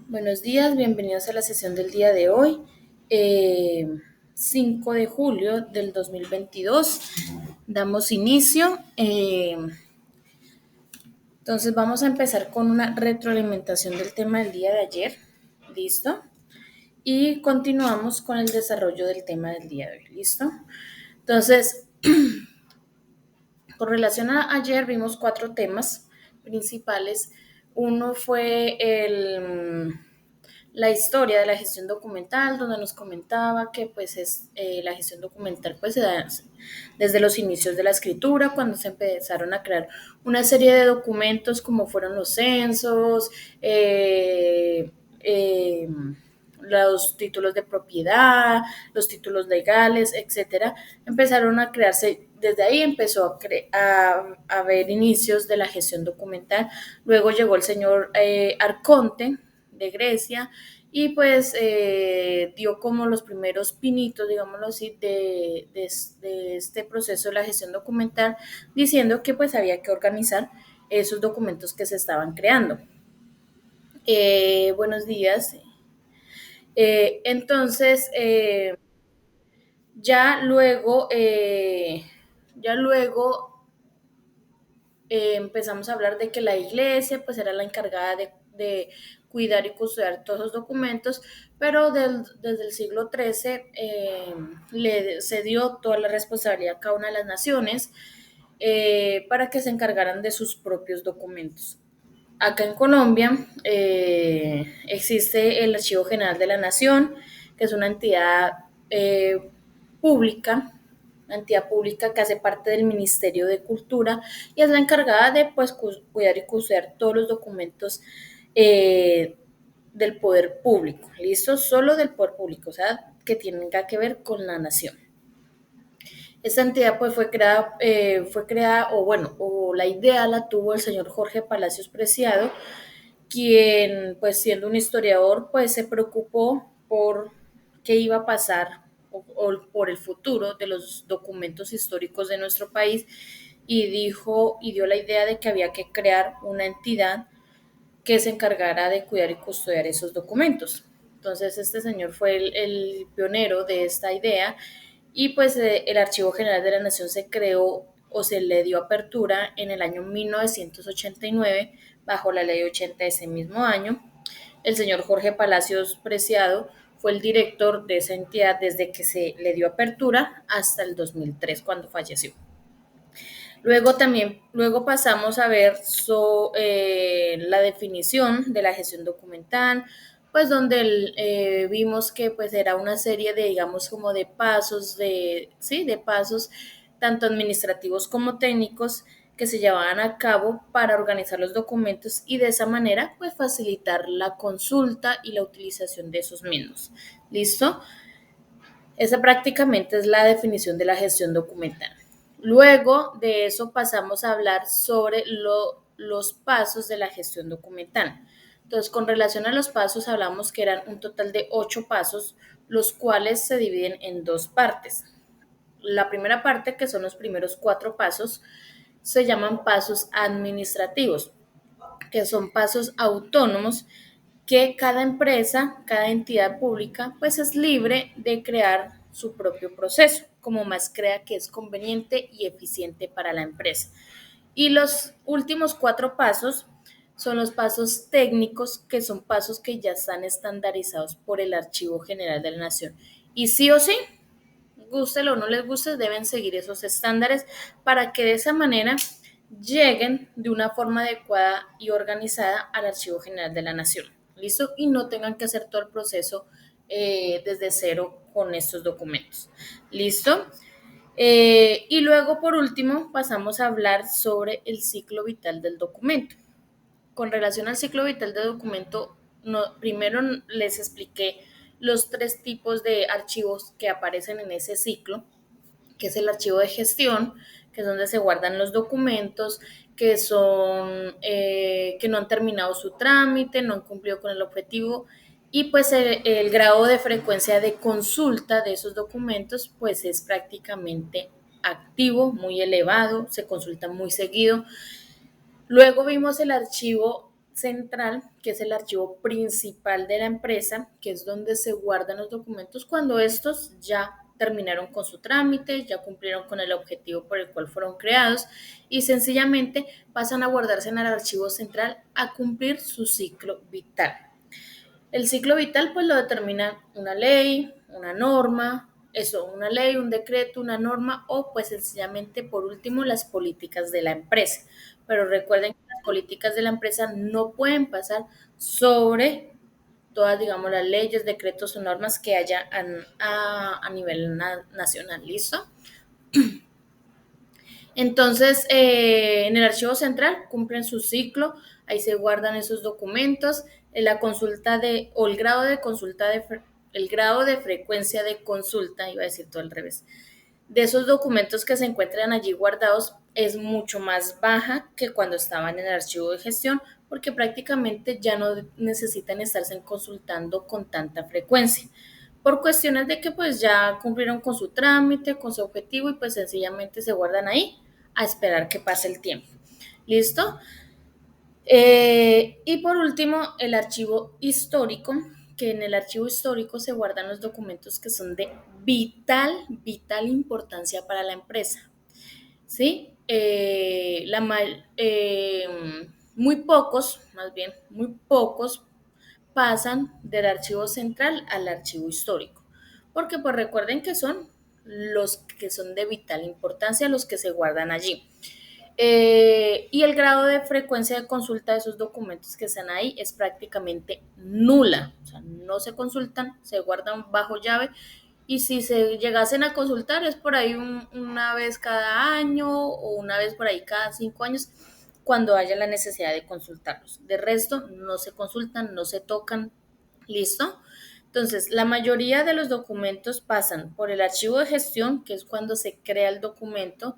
Buenos días, bienvenidos a la sesión del día de hoy, 5 de julio del 2022. Damos inicio. Entonces vamos a empezar con una retroalimentación del tema del día de ayer. ¿Listo? Y continuamos con el desarrollo del tema del día de hoy. ¿Listo? Entonces, con relación a ayer vimos 4 temas principales. Uno fue la historia de la gestión documental, donde nos comentaba que la gestión documental pues se da desde los inicios de la escritura, cuando se empezaron a crear una serie de documentos como fueron los censos, los títulos de propiedad, los títulos legales, etcétera, empezaron a crearse. Desde ahí empezó a haber inicios de la gestión documental. Luego llegó el señor Arconte de Grecia y pues dio como los primeros pinitos, digámoslo así, de este proceso de la gestión documental, diciendo que pues había que organizar esos documentos que se estaban creando. Buenos días. Entonces, ya luego, eh, ya luego empezamos a hablar de que la iglesia pues era la encargada de cuidar y custodiar todos los documentos, pero desde el siglo XIII le cedió toda la responsabilidad a cada una de las naciones para que se encargaran de sus propios documentos. Acá en Colombia existe el Archivo General de la Nación, que es una entidad pública, una entidad pública que hace parte del Ministerio de Cultura y es la encargada de pues, cuidar y custodiar todos los documentos eh, del poder público, ¿listo? Solo del poder público, o sea, que tenga que ver con la nación. Esta entidad pues fue creada, o bueno, o la idea la tuvo el señor Jorge Palacios Preciado, quien pues siendo un historiador pues se preocupó por qué iba a pasar o por el futuro de los documentos históricos de nuestro país y dijo y dio la idea de que había que crear una entidad que se encargara de cuidar y custodiar esos documentos. Entonces este señor fue el pionero de esta idea y pues el Archivo General de la Nación se creó o se le dio apertura en el año 1989 bajo la ley 80 de ese mismo año. El señor Jorge Palacios Preciado fue el director de esa entidad desde que se le dio apertura hasta el 2003 cuando falleció. Luego pasamos a ver la definición de la gestión documental, pues donde vimos que pues era una serie de, digamos, como de pasos, sí, de pasos tanto administrativos como técnicos que se llevaban a cabo para organizar los documentos y de esa manera pues facilitar la consulta y la utilización de esos mismos. ¿Listo? Esa prácticamente es la definición de la gestión documental. Luego de eso pasamos a hablar sobre los pasos de la gestión documental. Entonces, con relación a los pasos, hablamos que eran un total de 8 pasos, los cuales se dividen en 2 partes. La primera parte, que son los primeros 4 pasos, se llaman pasos administrativos, que son pasos autónomos que cada empresa, cada entidad pública, pues es libre de crear su propio proceso, como más crea que es conveniente y eficiente para la empresa. Y los últimos 4 pasos son los pasos técnicos, que son pasos que ya están estandarizados por el Archivo General de la Nación. Y sí o sí, gústelo o no les guste, deben seguir esos estándares para que de esa manera lleguen de una forma adecuada y organizada al Archivo General de la Nación. ¿Listo? Y no tengan que hacer todo el proceso desde cero con estos documentos. ¿Listo? Y luego, por último, pasamos a hablar sobre el ciclo vital del documento. Con relación al ciclo vital del documento, primero les expliqué los 3 tipos de archivos que aparecen en ese ciclo, que es el archivo de gestión, que es donde se guardan los documentos que no han terminado su trámite, no han cumplido con el objetivo y pues el grado de frecuencia de consulta de esos documentos pues es prácticamente activo, muy elevado, se consulta muy seguido. Luego vimos el archivo central, que es el archivo principal de la empresa, que es donde se guardan los documentos cuando estos ya terminaron con su trámite, ya cumplieron con el objetivo por el cual fueron creados y sencillamente pasan a guardarse en el archivo central a cumplir su ciclo vital. El ciclo vital pues lo determina una ley, una norma, eso, una ley, un decreto, una norma o pues sencillamente por último las políticas de la empresa. Pero recuerden que las políticas de la empresa no pueden pasar sobre todas, digamos, las leyes, decretos o normas que haya a nivel nacional. ¿Listo? Entonces, en el archivo central cumplen su ciclo, ahí se guardan esos documentos, la consulta de, o el grado de consulta el grado de frecuencia de consulta, iba a decir todo al revés, de esos documentos que se encuentran allí guardados es mucho más baja que cuando estaban en el archivo de gestión, porque prácticamente ya no necesitan estarse consultando con tanta frecuencia por cuestiones de que pues ya cumplieron con su trámite, con su objetivo y pues sencillamente se guardan ahí a esperar que pase el tiempo. ¿Listo? Y por último, el archivo histórico, que en el archivo histórico se guardan los documentos que son de vital importancia para la empresa. ¿Sí? Muy pocos, más bien, muy pocos pasan del archivo central al archivo histórico, porque pues recuerden que son los que son de vital importancia, los que se guardan allí. Y el grado de frecuencia de consulta de esos documentos que están ahí es prácticamente nula, o sea, no se consultan, se guardan bajo llave y si se llegasen a consultar es por ahí una vez cada año o una vez por ahí cada 5 años cuando haya la necesidad de consultarlos. De resto, no se consultan, no se tocan. ¿Listo? Entonces, la mayoría de los documentos pasan por el archivo de gestión, que es cuando se crea el documento,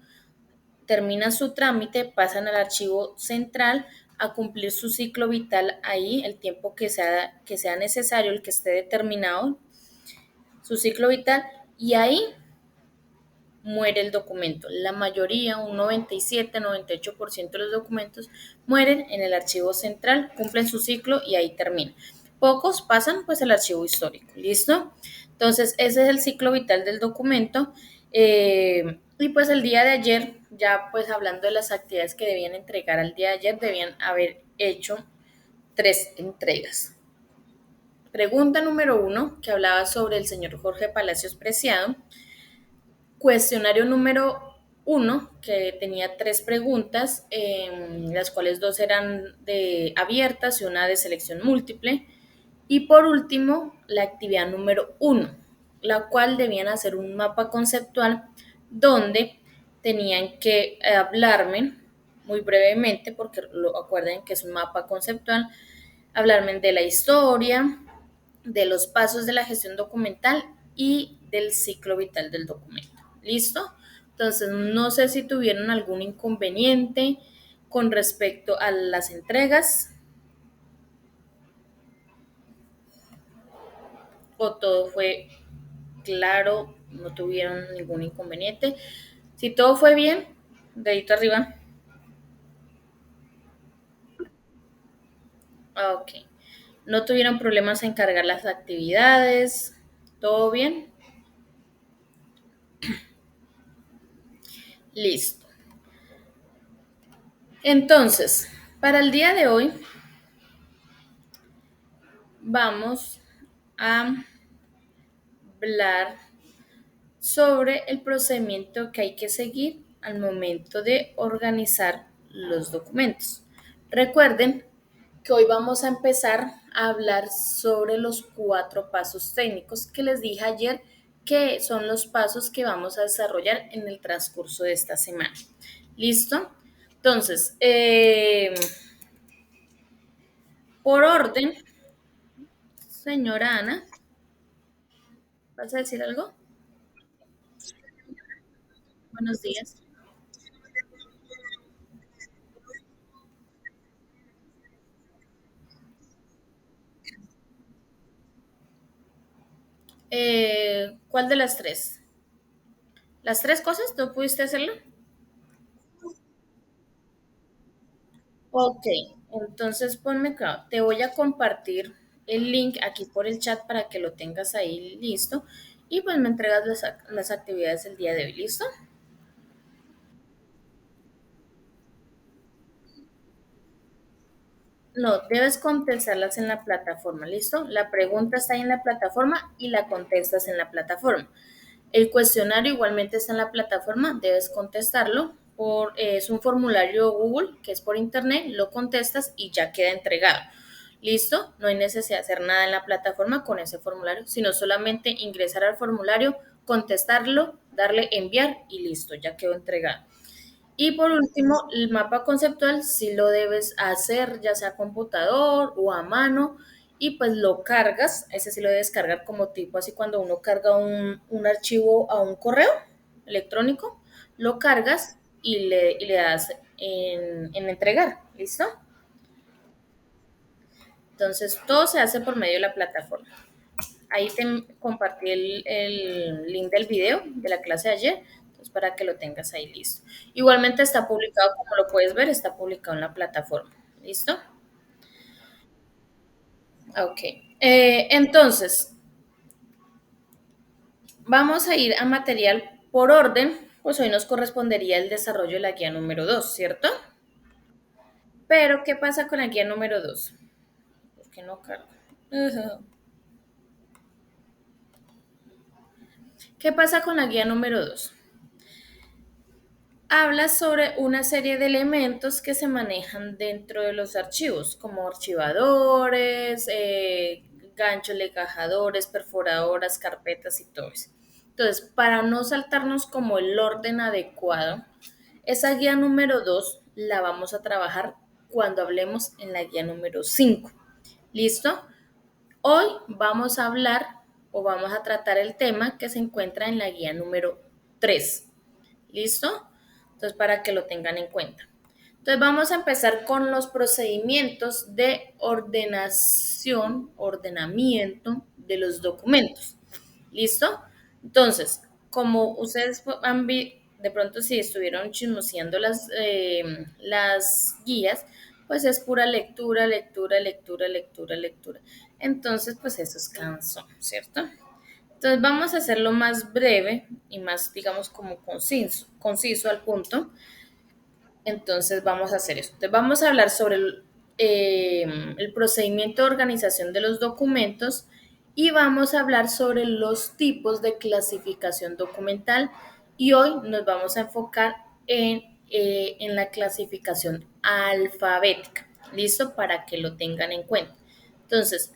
termina su trámite, pasan al archivo central a cumplir su ciclo vital ahí, el tiempo que sea necesario, el que esté determinado, su ciclo vital, y ahí muere el documento. La mayoría, un 97-98% de los documentos mueren en el archivo central, cumplen su ciclo y ahí termina. Pocos pasan pues al archivo histórico, ¿listo? Entonces ese es el ciclo vital del documento. Y pues el día de ayer, ya pues hablando de las actividades que debían entregar al día de ayer, debían haber hecho 3 entregas. Pregunta número 1, que hablaba sobre el señor Jorge Palacios Preciado. Cuestionario número 1, que tenía 3 preguntas, las cuales 2 eran de abiertas y una de selección múltiple. Y por último, la actividad número 1, la cual debían hacer un mapa conceptual donde tenían que hablarme muy brevemente, porque acuerden que es un mapa conceptual, hablarme de la historia, de los pasos de la gestión documental y del ciclo vital del documento. ¿Listo? Entonces, no sé si tuvieron algún inconveniente con respecto a las entregas o todo fue claro, no tuvieron ningún inconveniente. Si todo fue bien, dedito arriba. Ok. No tuvieron problemas en cargar las actividades. ¿Todo bien? Listo. Entonces, para el día de hoy vamos a hablar sobre el procedimiento que hay que seguir al momento de organizar los documentos. Recuerden que hoy vamos a empezar a hablar sobre los 4 pasos técnicos que les dije ayer, que son los pasos que vamos a desarrollar en el transcurso de esta semana. ¿Listo? Entonces, por orden, señora Ana, ¿vas a decir algo? Buenos días. ¿Cuál de las 3? ¿Las 3 cosas? ¿Tú pudiste hacerlo? Ok. Entonces ponme cuidado. Te voy a compartir el link aquí por el chat para que lo tengas ahí listo y pues me entregas las actividades el día de hoy, ¿listo? No, debes contestarlas en la plataforma, ¿listo? La pregunta está ahí en la plataforma y la contestas en la plataforma. El cuestionario igualmente está en la plataforma, debes contestarlo. Es un formulario Google que es por internet, lo contestas y ya queda entregado. ¿Listo? No hay necesidad de hacer nada en la plataforma con ese formulario, sino solamente ingresar al formulario, contestarlo, darle enviar y listo, ya quedó entregado. Y por último, el mapa conceptual sí lo debes hacer ya sea a computador o a mano y pues lo cargas, ese sí lo debes cargar como tipo así cuando uno carga un archivo a un correo electrónico, lo cargas y le das en entregar, ¿listo? Entonces todo se hace por medio de la plataforma. Ahí te compartí el link del video de la clase de ayer, entonces para que lo tengas ahí listo. Igualmente está publicado, como lo puedes ver, está publicado en la plataforma. ¿Listo? Ok. Entonces, vamos a ir a material por orden, pues hoy nos correspondería el desarrollo de la guía número 2, ¿cierto? Pero, ¿qué pasa con la guía número 2? ¿Por qué no carga? Ujú. ¿Qué pasa con la guía número 2? Habla sobre una serie de elementos que se manejan dentro de los archivos, como archivadores, ganchos, legajadores, perforadoras, carpetas y todo eso. Entonces, para no saltarnos como el orden adecuado, esa guía número 2 la vamos a trabajar cuando hablemos en la guía número 5. ¿Listo? Hoy vamos a hablar o vamos a tratar el tema que se encuentra en la guía número 3. ¿Listo? Entonces, para que lo tengan en cuenta. Entonces, vamos a empezar con los procedimientos de ordenación, ordenamiento de los documentos. ¿Listo? Entonces, como ustedes han visto, de pronto si estuvieron chismoseando las guías, pues es pura lectura, lectura, lectura, lectura, lectura. Entonces, pues eso es cansón, ¿cierto? Entonces vamos a hacerlo más breve y más, digamos, como conciso al punto. Entonces vamos a hacer eso. Entonces vamos a hablar sobre el procedimiento de organización de los documentos y vamos a hablar sobre los tipos de clasificación documental y hoy nos vamos a enfocar en la clasificación alfabética. ¿Listo? Para que lo tengan en cuenta. Entonces,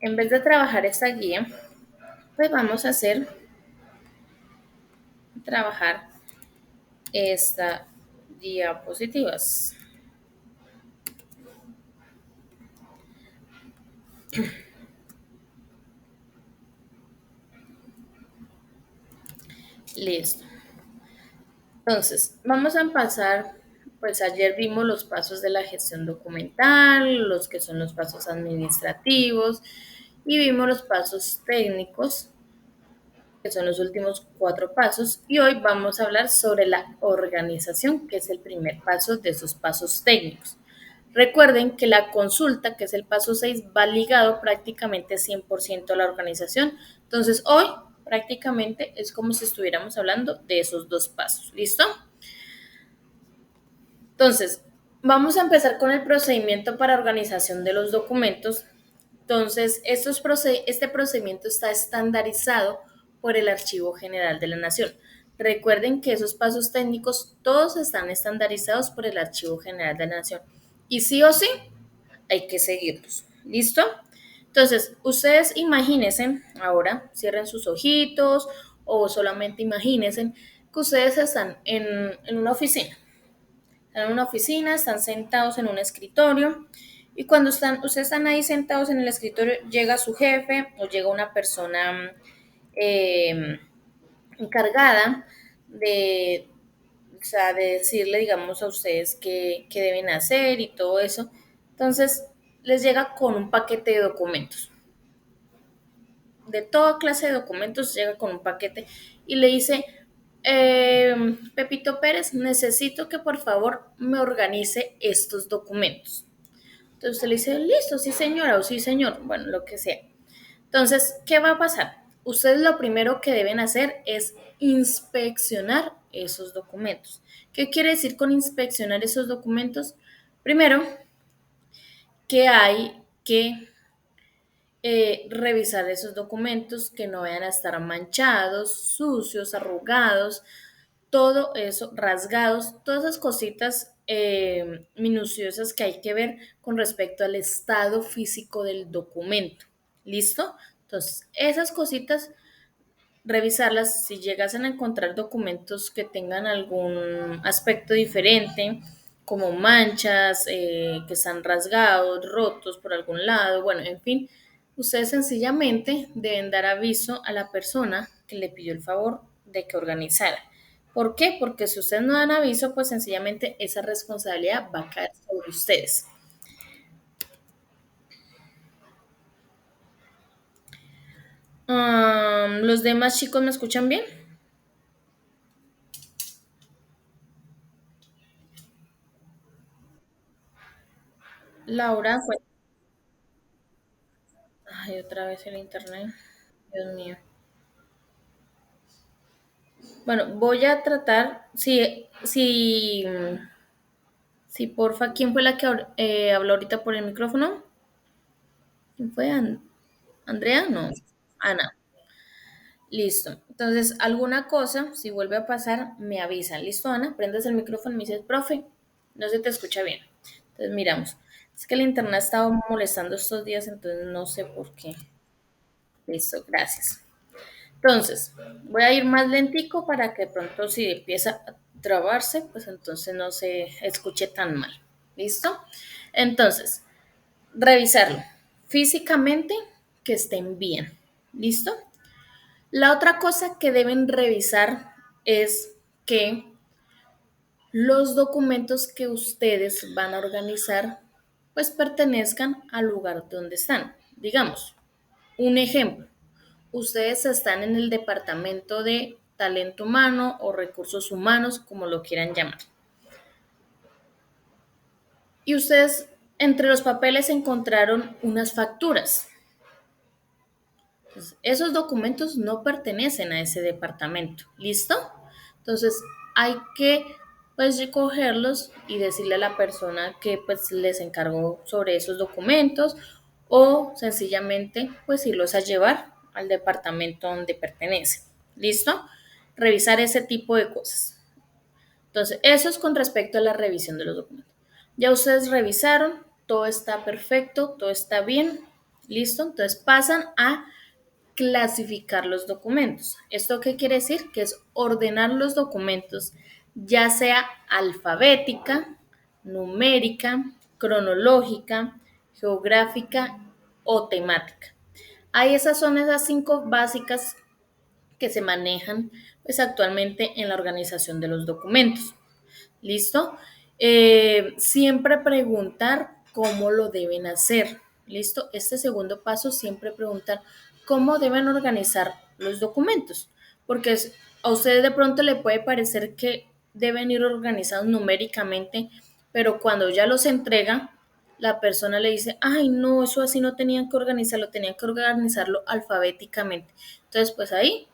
en vez de trabajar esta guía, pues vamos a trabajar estas diapositivas. Listo. Entonces, vamos a pasar, pues ayer vimos los pasos de la gestión documental, los que son los pasos administrativos y vimos los pasos técnicos, que son los últimos 4 pasos, y hoy vamos a hablar sobre la organización, que es el primer paso de esos pasos técnicos. Recuerden que la consulta, que es el paso 6, va ligado prácticamente 100% a la organización. Entonces, hoy prácticamente es como si estuviéramos hablando de esos 2 pasos. ¿Listo? Entonces, vamos a empezar con el procedimiento para organización de los documentos. Entonces, este procedimiento está estandarizado por el Archivo General de la Nación. Recuerden que esos pasos técnicos todos están estandarizados por el Archivo General de la Nación. Y sí o sí, hay que seguirlos. ¿Listo? Entonces, ustedes imagínense, ahora cierren sus ojitos o solamente imagínense que ustedes están en una oficina. Están en una oficina, están sentados en un escritorio y cuando ustedes están ahí sentados en el escritorio, llega su jefe o llega una persona eh, encargada de, o sea, de decirle, digamos, a ustedes qué deben hacer y todo eso. Entonces, les llega con un paquete de documentos. De toda clase de documentos llega con un paquete y le dice, Pepito Pérez, necesito que por favor me organice estos documentos. Entonces usted le dice, listo, sí señora o sí señor, bueno, lo que sea. Entonces, ¿qué va a pasar? Ustedes lo primero que deben hacer es inspeccionar esos documentos. ¿Qué quiere decir con inspeccionar esos documentos? Primero, que hay que revisar esos documentos que no vayan a estar manchados, sucios, arrugados, todo eso, rasgados, todas esas cositas minuciosas que hay que ver con respecto al estado físico del documento. ¿Listo? Entonces, esas cositas, revisarlas si llegasen a encontrar documentos que tengan algún aspecto diferente, como manchas, que están rasgados, rotos por algún lado, bueno, en fin, ustedes sencillamente deben dar aviso a la persona que le pidió el favor de que organizara. ¿Por qué? Porque si ustedes no dan aviso, pues sencillamente esa responsabilidad va a caer sobre ustedes. ¿Los demás chicos me escuchan bien? Laura, pues, ay, otra vez el internet. Dios mío. Bueno, voy a tratar, si porfa, ¿quién fue la que habló ahorita por el micrófono? ¿Quién fue? ¿Andrea? No, Ana. Listo. Entonces, alguna cosa, si vuelve a pasar, me avisan. Listo, Ana, prendes el micrófono y me dices, profe, no se te escucha bien. Entonces, miramos. Es que el internet ha estado molestando estos días, entonces no sé por qué. Listo, gracias. Entonces, voy a ir más lentico para que pronto si empieza a trabarse, pues entonces no se escuche tan mal. ¿Listo? Entonces, revisarlo. Físicamente, que estén bien. ¿Listo? La otra cosa que deben revisar es que los documentos que ustedes van a organizar, pues pertenezcan al lugar donde están. Digamos, un ejemplo. Ustedes están en el departamento de talento humano o recursos humanos, como lo quieran llamar. Y ustedes entre los papeles encontraron unas facturas. Entonces, esos documentos no pertenecen a ese departamento. ¿Listo? Entonces hay que pues recogerlos y decirle a la persona que pues les encargó sobre esos documentos o sencillamente pues irlos a llevar al departamento donde pertenece. ¿Listo? Revisar ese tipo de cosas. Entonces, eso es con respecto a la revisión de los documentos. Ya ustedes revisaron, todo está perfecto, todo está bien, listo. Entonces pasan a clasificar los documentos. ¿Esto qué quiere decir? Que es ordenar los documentos, ya sea alfabética, numérica, cronológica, geográfica o temática. Ahí esas son esas cinco básicas que se manejan pues actualmente en la organización de los documentos. ¿Listo? Siempre preguntar cómo lo deben hacer. ¿Listo? Este segundo paso, siempre preguntar cómo deben organizar los documentos. Porque a ustedes de pronto le puede parecer que deben ir organizados numéricamente, pero cuando ya los entrega, la persona le dice, ay, no, eso así no tenían que organizarlo, tenían que organizarlo alfabéticamente. Entonces, pues ahí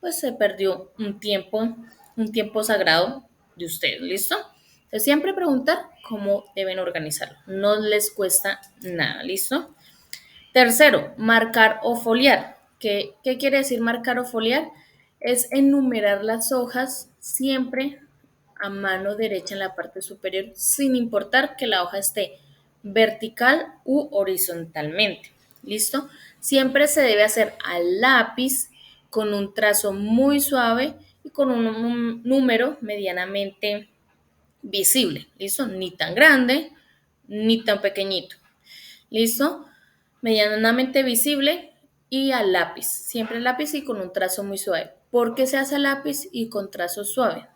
pues se perdió un tiempo sagrado de ustedes, ¿listo? Entonces siempre preguntar cómo deben organizarlo, no les cuesta nada, ¿listo? Tercero, marcar o foliar. ¿Qué quiere decir marcar o foliar? Es enumerar las hojas siempre a mano derecha en la parte superior, sin importar que la hoja esté vertical u horizontalmente. ¿Listo? Siempre se debe hacer al lápiz con un trazo muy suave y con un número medianamente visible. ¿Listo? Ni tan grande ni tan pequeñito. ¿Listo? Medianamente visible y al lápiz. Siempre al lápiz y con un trazo muy suave. ¿Por qué se hace al lápiz y con trazo suave?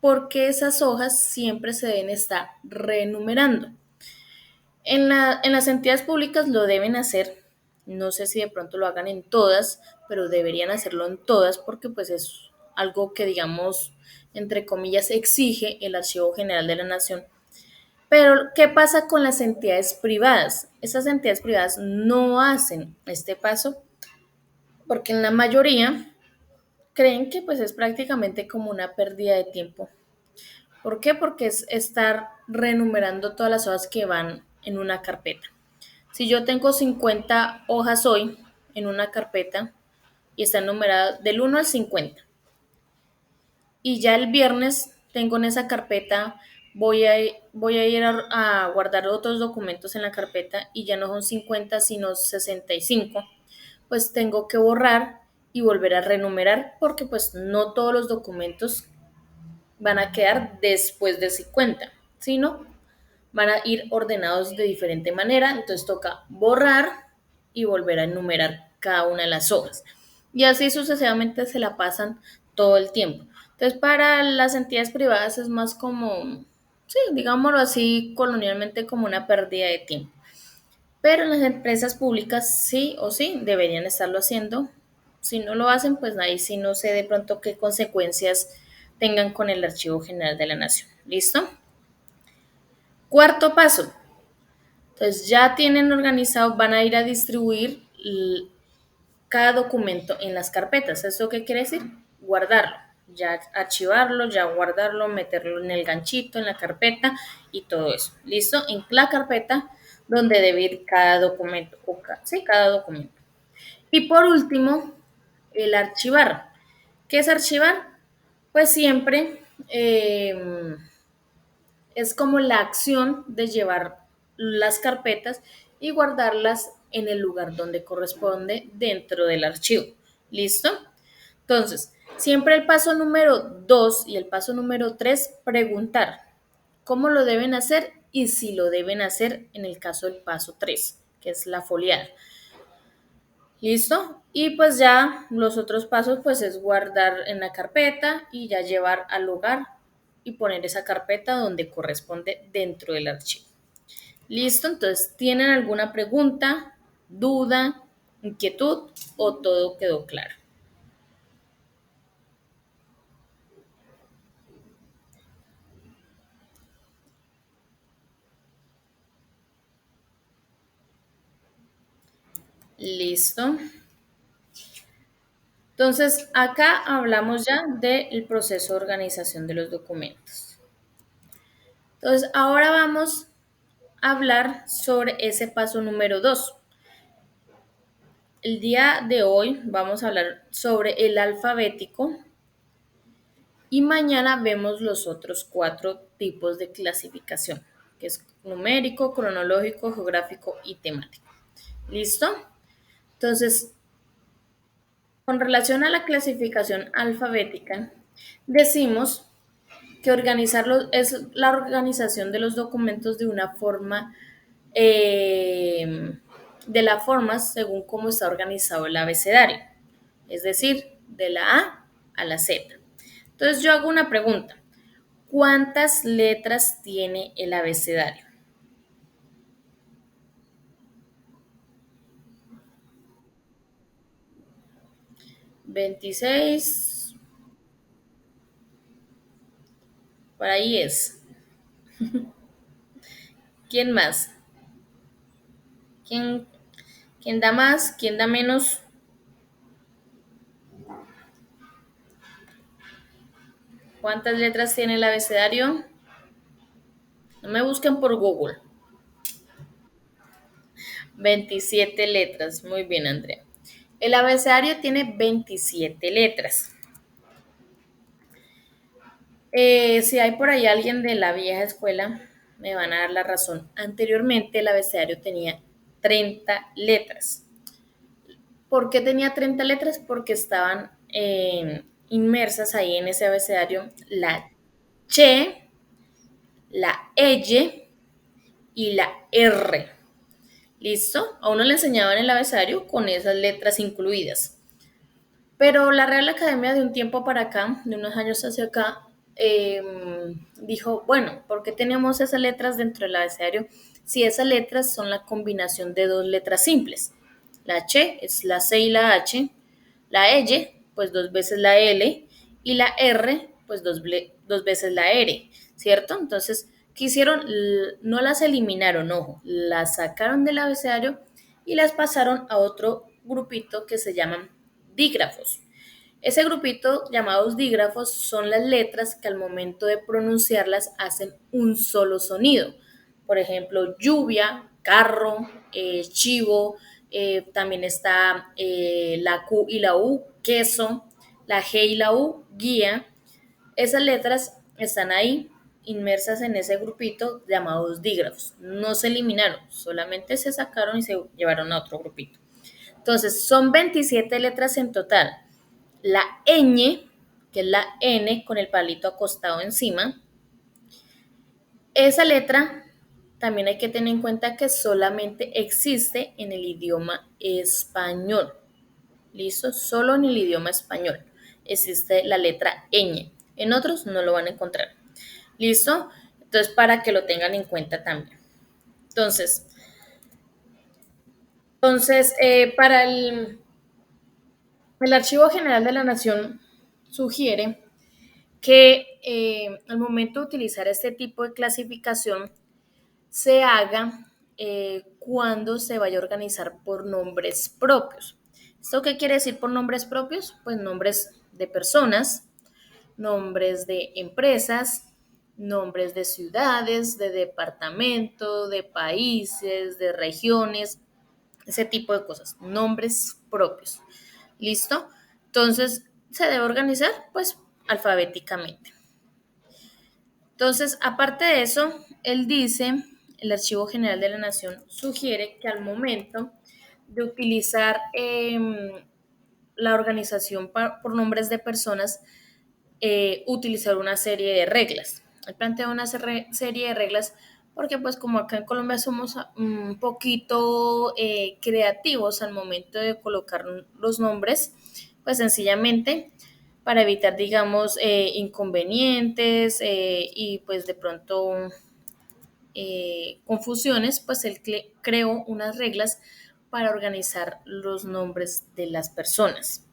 Porque esas hojas siempre se deben estar renumerando. En las entidades públicas lo deben hacer, no sé si de pronto lo hagan en todas, pero deberían hacerlo en todas porque pues algo que digamos, entre comillas, exige el Archivo General de la Nación. Pero, ¿qué pasa con las entidades privadas? Esas entidades privadas no hacen este paso porque en la mayoría creen que pues es prácticamente como una pérdida de tiempo. ¿Por qué? Porque es estar renumerando todas las hojas que van en una carpeta. Si yo tengo 50 hojas hoy en una carpeta y están numeradas del 1 al 50 y ya el viernes tengo en esa carpeta, voy a ir a guardar otros documentos en la carpeta y ya no son 50 sino 65, pues tengo que borrar y volver a renumerar porque pues no todos los documentos van a quedar después de 50, sino van a ir ordenados de diferente manera, entonces toca borrar y volver a enumerar cada una de las hojas. Y así sucesivamente se la pasan todo el tiempo. Entonces, para las entidades privadas es más como, sí, digámoslo así, colonialmente como una pérdida de tiempo. Pero en las empresas públicas sí o sí deberían estarlo haciendo. Si no lo hacen, pues ahí sí no sé de pronto qué consecuencias tengan con el Archivo General de la Nación. ¿Listo? Cuarto paso. Entonces ya tienen organizado, van a ir a distribuir cada documento en las carpetas. ¿Eso qué quiere decir? Guardarlo. Ya archivarlo, ya guardarlo, meterlo en el ganchito, en la carpeta y todo eso. ¿Listo? En la carpeta donde debe ir cada documento. Sí, cada documento. Y por último, el archivar. ¿Qué es archivar? Pues siempre es como la acción de llevar las carpetas y guardarlas en el lugar donde corresponde dentro del archivo. ¿Listo? Entonces, siempre el paso número 2 y el paso número 3, preguntar cómo lo deben hacer y si lo deben hacer en el caso del paso 3, que es la foliada. ¿Listo? Y pues ya los otros pasos pues es guardar en la carpeta y ya llevar al lugar y poner esa carpeta donde corresponde dentro del archivo. ¿Listo? Entonces, ¿tienen alguna pregunta, duda, inquietud o todo quedó claro? Listo. Entonces, acá hablamos ya del proceso de organización de los documentos. Entonces, ahora vamos a hablar sobre ese paso número 2. El día de hoy vamos a hablar sobre el alfabético y mañana vemos los otros 4 tipos de clasificación, que es numérico, cronológico, geográfico y temático. ¿Listo? Entonces, con relación a la clasificación alfabética, decimos que organizarlo es la organización de los documentos de una forma, de la forma según cómo está organizado el abecedario, es decir, de la A la Z. Entonces yo hago una pregunta. ¿Cuántas letras tiene el abecedario? 26, por ahí es. ¿Quién más? ¿Quién, quién da más? ¿Quién da menos? ¿Cuántas letras tiene el abecedario? No me busquen por Google. 27 letras. Muy bien, Andrea. El abecedario tiene 27 letras. Si hay por ahí alguien de la vieja escuela, me van a dar la razón. Anteriormente el abecedario tenía 30 letras. ¿Por qué tenía 30 letras? Porque estaban inmersas ahí en ese abecedario la Che, la L y la R. ¿Listo? A uno le enseñaban el abecedario con esas letras incluidas. Pero la Real Academia de un tiempo para acá, de unos años hacia acá, dijo, bueno, ¿por qué tenemos esas letras dentro del abecedario si esas letras son la combinación de 2 letras simples? La H es la C y la H, la L, pues 2 veces la L, y la R, pues dos veces la R, ¿cierto? Entonces, ¿qué hicieron? No las eliminaron, ojo, las sacaron del abecedario y las pasaron a otro grupito que se llaman dígrafos. Ese grupito llamados dígrafos son las letras que al momento de pronunciarlas hacen un solo sonido. Por ejemplo, lluvia, carro, chivo, también está la Q y la U, queso, la G y la U, guía. Esas letras están ahí inmersas en ese grupito llamados dígrafos. No se eliminaron, solamente se sacaron y se llevaron a otro grupito. Entonces, son 27 letras en total. La ñ, que es la N con el palito acostado encima, esa letra también hay que tener en cuenta que solamente existe en el idioma español. ¿Listo? Solo en el idioma español existe la letra ñ. En otros no lo van a encontrar. ¿Listo? Entonces, para que lo tengan en cuenta también. Entonces, para el Archivo General de la Nación sugiere que al momento de utilizar este tipo de clasificación se haga cuando se vaya a organizar por nombres propios. ¿Esto qué quiere decir por nombres propios? Pues nombres de personas, nombres de empresas, nombres de ciudades, de departamentos, de países, de regiones, ese tipo de cosas, nombres propios. ¿Listo? Entonces, se debe organizar pues alfabéticamente. Entonces, aparte de eso, él dice, el Archivo General de la Nación sugiere que al momento de utilizar la organización por nombres de personas, utilizar una serie de reglas. Él plantea una serie de reglas porque pues como acá en Colombia somos un poquito creativos al momento de colocar los nombres, pues sencillamente para evitar, digamos, inconvenientes y pues de pronto confusiones, pues él creó unas reglas para organizar los nombres de las personas.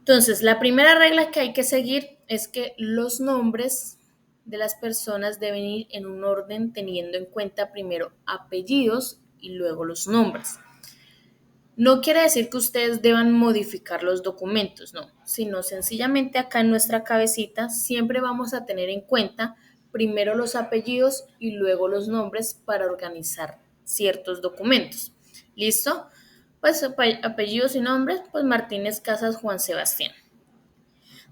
Entonces, la primera regla que hay que seguir es que los nombres de las personas deben ir en un orden teniendo en cuenta primero apellidos y luego los nombres. No quiere decir que ustedes deban modificar los documentos, no, sino sencillamente acá en nuestra cabecita siempre vamos a tener en cuenta primero los apellidos y luego los nombres para organizar ciertos documentos. ¿Listo? Pues apellidos y nombres, pues Martínez Casas Juan Sebastián.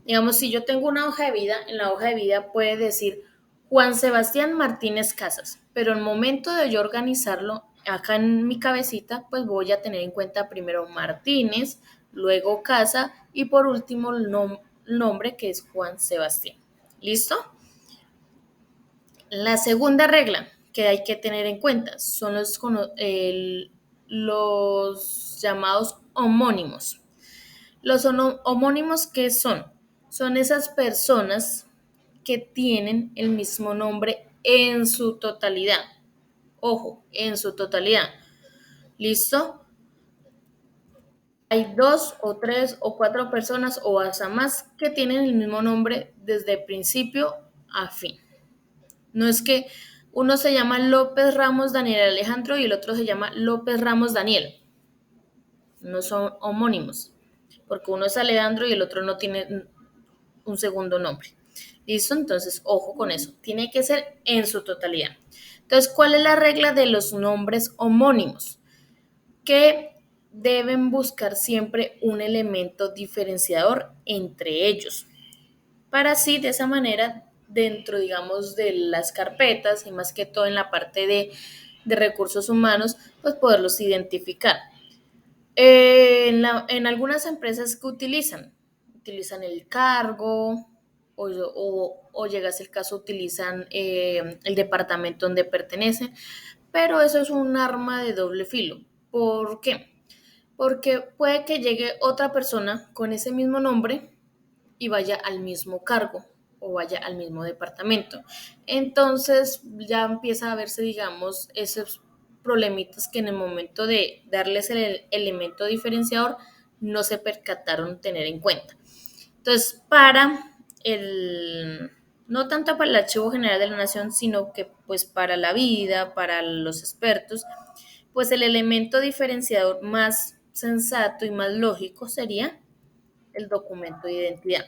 Digamos, si yo tengo una hoja de vida, en la hoja de vida puede decir Juan Sebastián Martínez Casas, pero el momento de yo organizarlo acá en mi cabecita, pues voy a tener en cuenta primero Martínez, luego Casa y por último el nombre que es Juan Sebastián. ¿Listo? La segunda regla que hay que tener en cuenta son los llamados homónimos. Los homónimos, ¿qué son? Son esas personas que tienen el mismo nombre en su totalidad. Ojo, en su totalidad. ¿Listo? Hay dos o tres o cuatro personas o hasta más que tienen el mismo nombre desde principio a fin. No es que uno se llama López Ramos Daniel Alejandro y el otro se llama López Ramos Daniel. No son homónimos, porque uno es Alejandro y el otro no tiene un segundo nombre. ¿Listo? Entonces, ojo con eso. Tiene que ser en su totalidad. Entonces, ¿cuál es la regla de los nombres homónimos? Que deben buscar siempre un elemento diferenciador entre ellos. Para así, de esa manera, dentro, digamos, de las carpetas y más que todo en la parte de recursos humanos, pues poderlos identificar. En algunas empresas que utilizan el cargo o llegas el caso, utilizan el departamento donde pertenecen, pero eso es un arma de doble filo. ¿Por qué? Porque puede que llegue otra persona con ese mismo nombre y vaya al mismo cargo o vaya al mismo departamento. Entonces ya empieza a verse, digamos, esos problemitas que en el momento de darles el elemento diferenciador no se percataron tener en cuenta. Entonces, el, no tanto para el Archivo General de la Nación, sino que pues para la vida, para los expertos, pues el elemento diferenciador más sensato y más lógico sería el documento de identidad.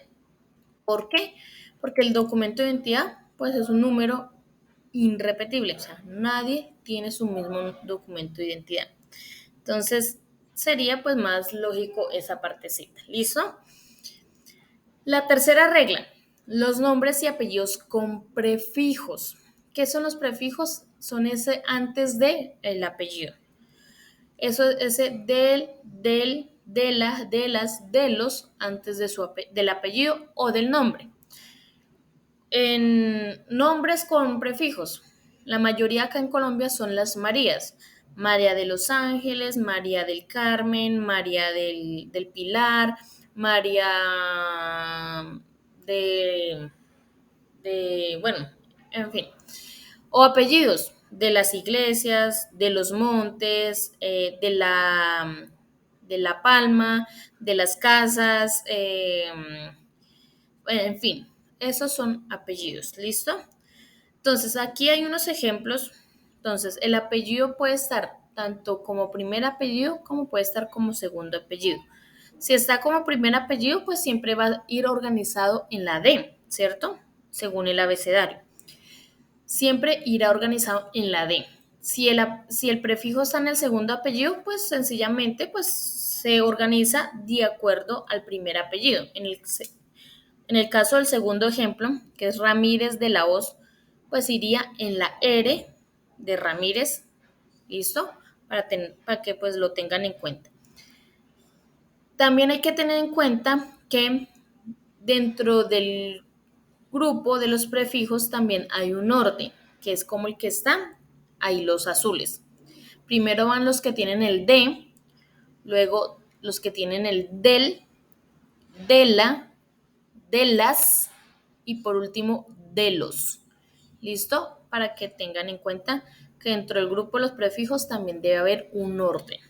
¿Por qué? Porque el documento de identidad pues es un número irrepetible, o sea, nadie tiene su mismo documento de identidad. Entonces, sería pues más lógico esa partecita. ¿Listo? La tercera regla, los nombres y apellidos con prefijos. ¿Qué son los prefijos? Son ese antes de el apellido. Eso es ese de la, de las, de los antes de del apellido o del nombre. En nombres con prefijos, la mayoría acá en Colombia son las Marías. María de los Ángeles, María del Carmen, María del Pilar, María de, bueno, en fin. O apellidos de las iglesias, de los montes, de la palma, de las casas, en fin, esos son apellidos, ¿listo? Entonces, aquí hay unos ejemplos. Entonces, el apellido puede estar tanto como primer apellido como puede estar como segundo apellido. Si está como primer apellido, pues siempre va a ir organizado en la D, ¿cierto? Según el abecedario. Siempre irá organizado en la D. Si el prefijo está en el segundo apellido, pues sencillamente pues, se organiza de acuerdo al primer apellido. En el caso del segundo ejemplo, que es Ramírez de la Hoz, pues iría en la R de Ramírez, ¿listo? Para que pues lo tengan en cuenta. También hay que tener en cuenta que dentro del grupo de los prefijos también hay un orden, que es como el que está ahí los azules. Primero van los que tienen el de, luego los que tienen el del, de la, de las y por último de los. ¿Listo? Para que tengan en cuenta que dentro del grupo de los prefijos también debe haber un orden.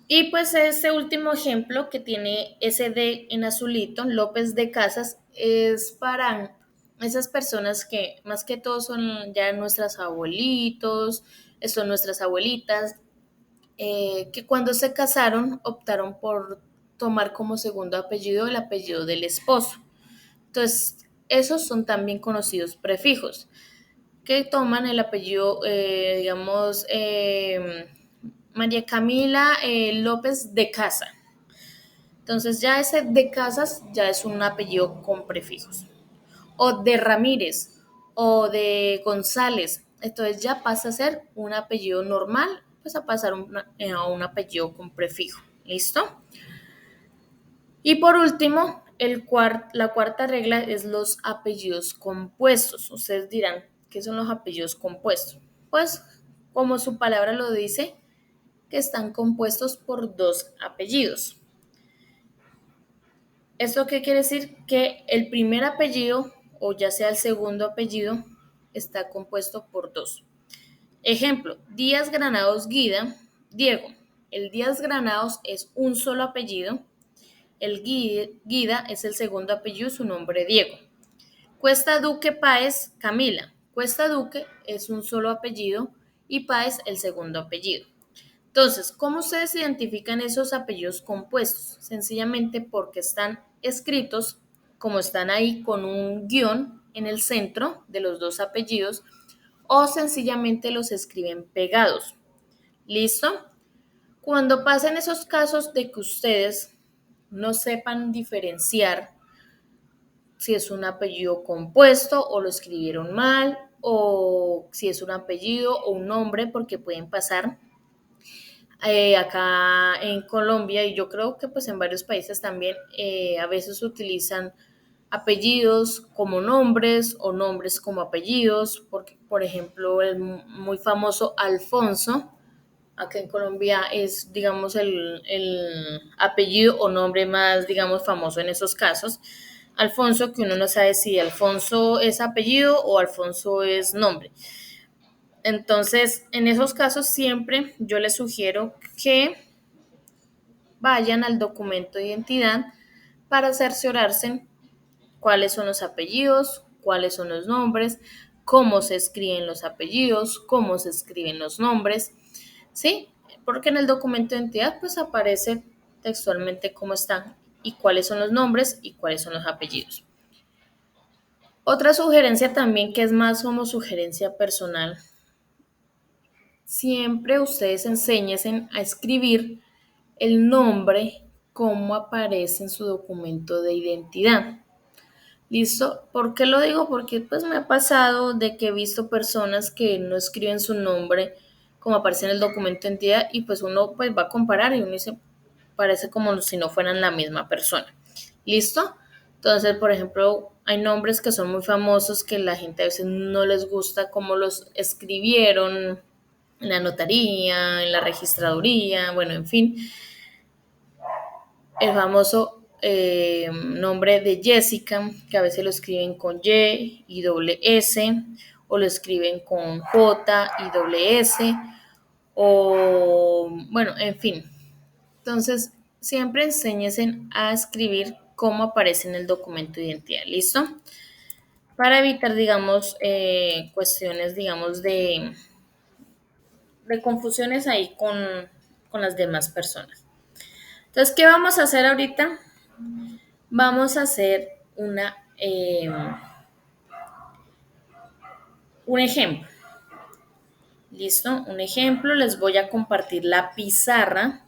Y pues este último ejemplo que tiene ese de en azulito, López de Casas, es para esas personas que más que todo son ya nuestras abuelitos, son nuestras abuelitas, que cuando se casaron optaron por tomar como segundo apellido el apellido del esposo. Entonces, esos son también conocidos prefijos, que toman el apellido, digamos, María Camila López de Casa. Entonces, ya ese de Casas ya es un apellido con prefijos. O de Ramírez, o de González. Entonces, ya pasa a ser un apellido normal, pues a pasar a un apellido con prefijo. ¿Listo? Y por último, la cuarta regla es los apellidos compuestos. Ustedes dirán, ¿qué son los apellidos compuestos? Pues, como su palabra lo dice, que están compuestos por dos apellidos. ¿Esto qué quiere decir? Que el primer apellido, o ya sea el segundo apellido, está compuesto por dos. Ejemplo, Díaz Granados Diego. El Díaz Granados es un solo apellido. El Guida es el segundo apellido, su nombre Diego. Cuesta Duque Páez Camila. Cuesta Duque es un solo apellido y Páez el segundo apellido. Entonces, ¿cómo ustedes identifican esos apellidos compuestos? Sencillamente porque están escritos como están ahí con un guión en el centro de los dos apellidos o sencillamente los escriben pegados. ¿Listo? Cuando pasen esos casos de que ustedes no sepan diferenciar si es un apellido compuesto o lo escribieron mal o si es un apellido o un nombre, porque pueden pasar acá en Colombia y yo creo que pues en varios países también a veces utilizan apellidos como nombres o nombres como apellidos, porque por ejemplo el muy famoso Alfonso, acá en Colombia es digamos el apellido o nombre más digamos famoso en esos casos. Alfonso, que uno no sabe si Alfonso es apellido o Alfonso es nombre. Entonces, en esos casos siempre yo les sugiero que vayan al documento de identidad para cerciorarse cuáles son los apellidos, cuáles son los nombres, cómo se escriben los apellidos, cómo se escriben los nombres, ¿sí? Porque en el documento de identidad pues aparece textualmente cómo están y cuáles son los nombres y cuáles son los apellidos. Otra sugerencia también que es más como sugerencia personal, siempre ustedes enséñense a escribir el nombre como aparece en su documento de identidad. ¿Listo? ¿Por qué lo digo? Porque pues me ha pasado de que he visto personas que no escriben su nombre como aparece en el documento de identidad y pues uno pues va a comparar y uno dice, parece como si no fueran la misma persona. ¿Listo? Entonces, por ejemplo, hay nombres que son muy famosos que la gente a veces no les gusta cómo los escribieron en la notaría, en la registraduría, bueno, en fin, el famoso nombre de Jessica, que a veces lo escriben con Y y doble S, o lo escriben con J y doble S, o bueno, en fin. Entonces, siempre enséñense a escribir cómo aparece en el documento de identidad, ¿listo? Para evitar, digamos, cuestiones, digamos, de confusiones ahí con las demás personas. Entonces, ¿qué vamos a hacer ahorita? Vamos a hacer un ejemplo. ¿Listo? Un ejemplo, les voy a compartir la pizarra,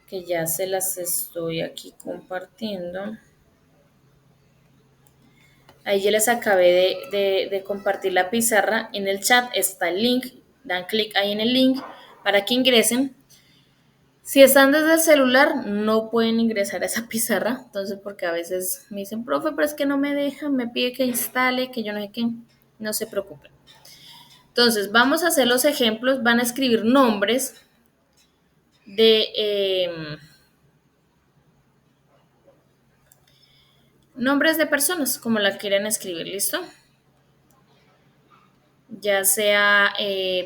que ya se las estoy aquí compartiendo. Ahí ya les acabé de compartir la pizarra. En el chat está el link. Dan clic ahí en el link para que ingresen. Si están desde el celular, no pueden ingresar a esa pizarra. Entonces, porque a veces me dicen, profe, pero es que no me dejan, me pide que instale, que yo no sé qué. No se preocupen. Entonces, vamos a hacer los ejemplos. Van a escribir nombres de nombres de personas, como la quieran escribir, ¿listo? Ya sea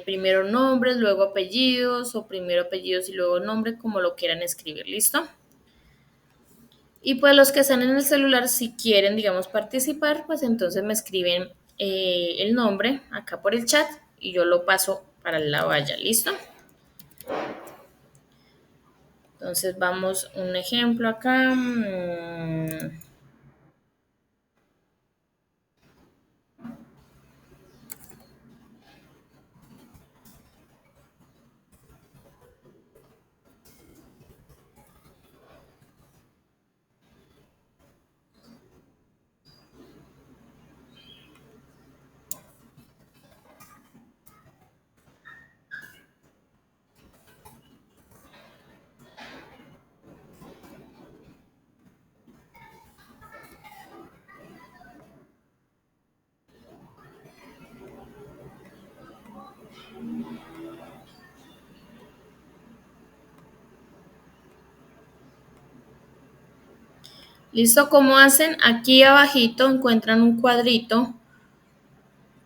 primero nombres, luego apellidos, o primero apellidos y luego nombre, como lo quieran escribir, ¿listo? Y pues los que están en el celular, si quieren, digamos, participar, pues entonces me escriben el nombre acá por el chat y yo lo paso para la valla, ¿listo? Entonces vamos, un ejemplo acá. ¿Listo? ¿Cómo hacen? Aquí abajito encuentran un cuadrito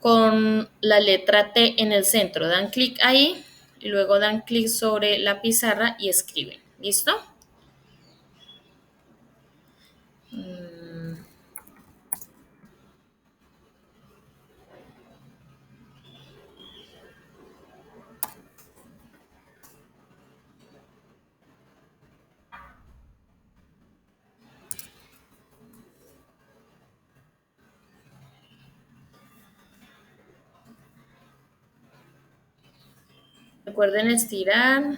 con la letra T en el centro. Dan clic ahí y luego dan clic sobre la pizarra y escriben. ¿Listo? Recuerden estirar.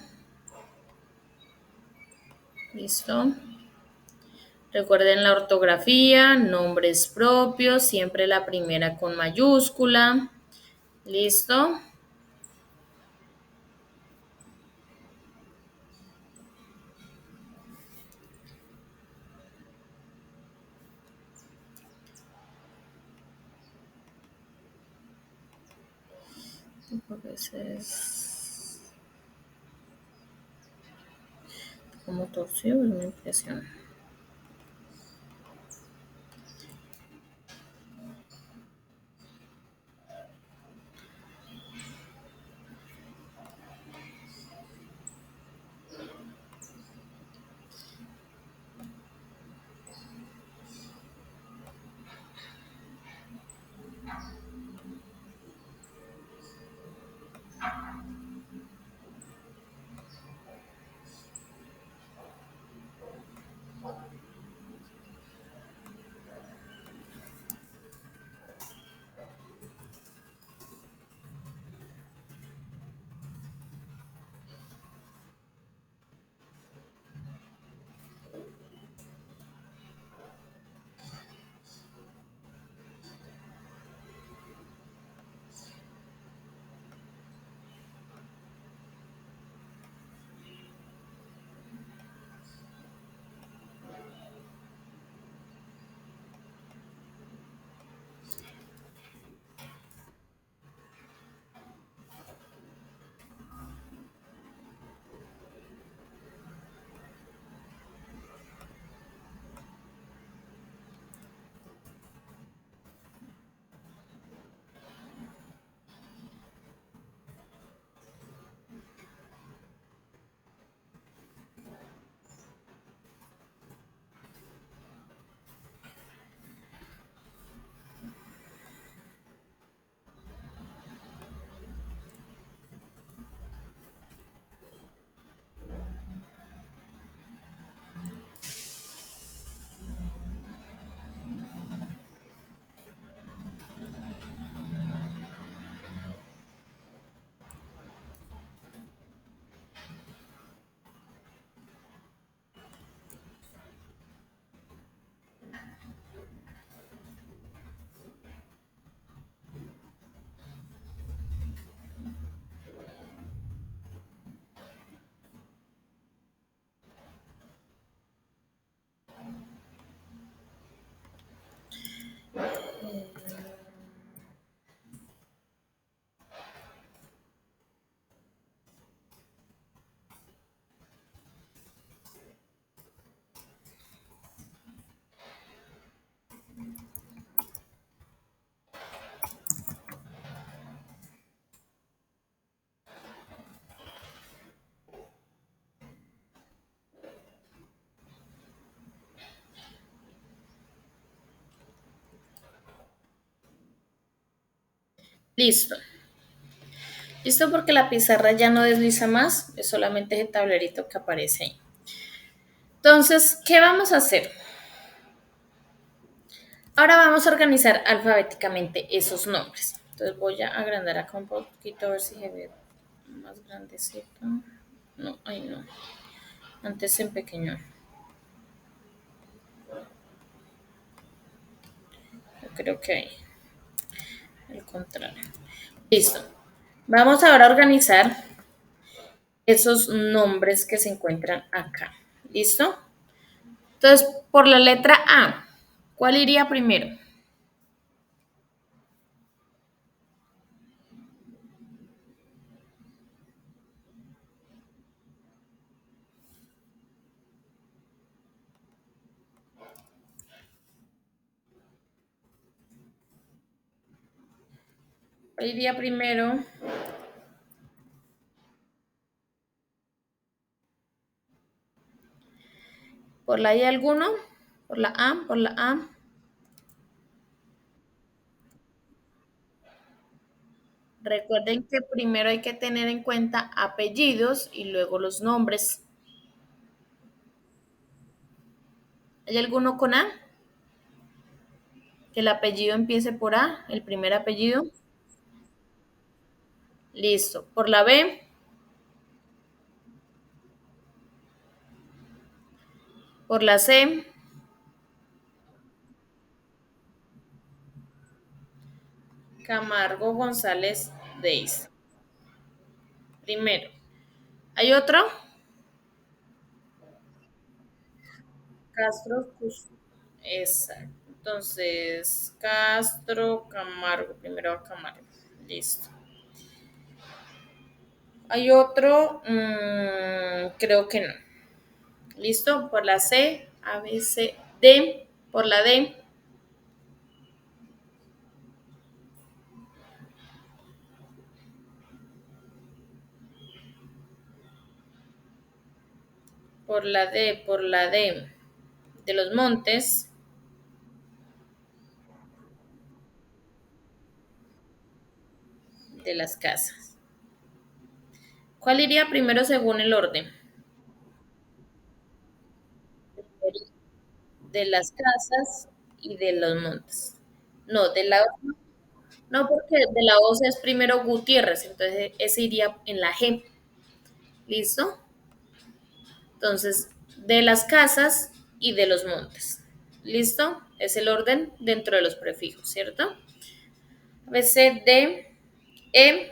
¿Listo? Recuerden la ortografía, nombres propios, siempre la primera con mayúscula. ¿Listo? Porque ese es como torcido, es mi impresión. Listo. Listo porque la pizarra ya no desliza más, es solamente ese tablerito que aparece ahí. Entonces, ¿qué vamos a hacer? Ahora vamos a organizar alfabéticamente esos nombres. Entonces voy a agrandar acá un poquito a ver si se ve más grandecito. No, ahí no. Antes en pequeño. Yo creo que ahí. El contrario. Listo. Vamos ahora a organizar esos nombres que se encuentran acá. ¿Listo? Entonces, por la letra A, ¿cuál iría primero? ¿Cuál iría primero? ¿Por la I alguno? ¿Por la A? ¿Por la A? Recuerden que primero hay que tener en cuenta apellidos y luego los nombres. ¿Hay alguno con A? Que el apellido empiece por A, el primer apellido. Listo. Por la B, por la C, Camargo González Deis. Primero. ¿Hay otro? Castro Cus- Exacto. Entonces, Castro Camargo. Primero a Camargo. Listo. ¿Hay otro? Creo que no. ¿Listo? Por la C, A, B, C, D. Por la D, por la D. De los montes, de las casas. ¿Cuál iría primero según el orden? De las casas y de los montes. No, de la no, porque de la O es primero Gutiérrez, entonces ese iría en la G. ¿Listo? Entonces, de las casas y de los montes. ¿Listo? Es el orden dentro de los prefijos, ¿cierto? B, C, D, E,